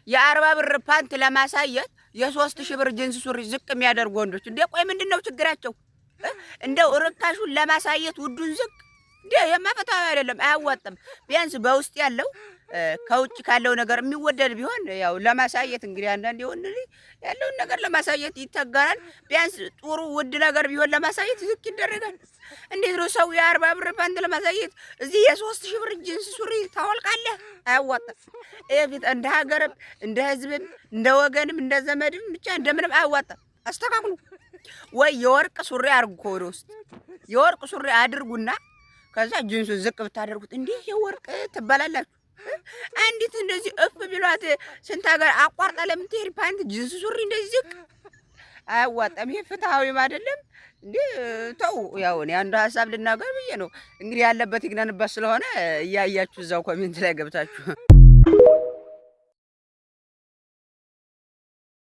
የአርባ ብር ፓንት ለማሳየት የ3 ሺህ ብር ጅንስ ሱሪ ዝቅ የሚያደርጉ ወንዶች እንዴ! ቆይ ምንድነው ችግራቸው? እንደው ርካሹን ለማሳየት ውዱን ዝቅ እንዴ! የማፈታው አይደለም፣ አያዋጣም። ቢያንስ በውስጥ ያለው ከውጭ ካለው ነገር የሚወደድ ቢሆን ያው ለማሳየት እንግዲህ አንዳንድ የወንድ ልጅ ያለውን ነገር ለማሳየት ይተጋራል። ቢያንስ ጥሩ ውድ ነገር ቢሆን ለማሳየት ዝቅ ይደረጋል። እንዴት ነው ሰው የአርባ ብር ፓንት ለማሳየት እዚህ የ3 ሺህ ብር ጅንስ ሱሪ ታወልቃለህ? አያዋጣም። ፊት እንደ ሀገርም እንደ ህዝብም እንደ ወገንም እንደ ዘመድም ብቻ እንደምንም አያዋጣም። አስተካክሉ። ወይ የወርቅ ሱሪ አድርጉ፣ ወደ ውስጥ የወርቅ ሱሪ አድርጉና ከዛ ጅንሱን ዝቅ ብታደርጉት እንዲህ የወርቅ ትባላላችሁ። አንዲት እንደዚህ እፍ ቢሏት ስንት ሀገር አቋርጣ ለምትሄድ ፓንት ጅንስ ሱሪ እንደዚህ ዝቅ አያዋጣም። ይሄ ፍትሃዊም አይደለም እንዴ! ተው። ያው እኔ አንዱ ሀሳብ ልናገር ብዬ ነው እንግዲህ ያለበት ይግነንበት ስለሆነ እያያችሁ እዛው ኮሜንት ላይ ገብታችሁ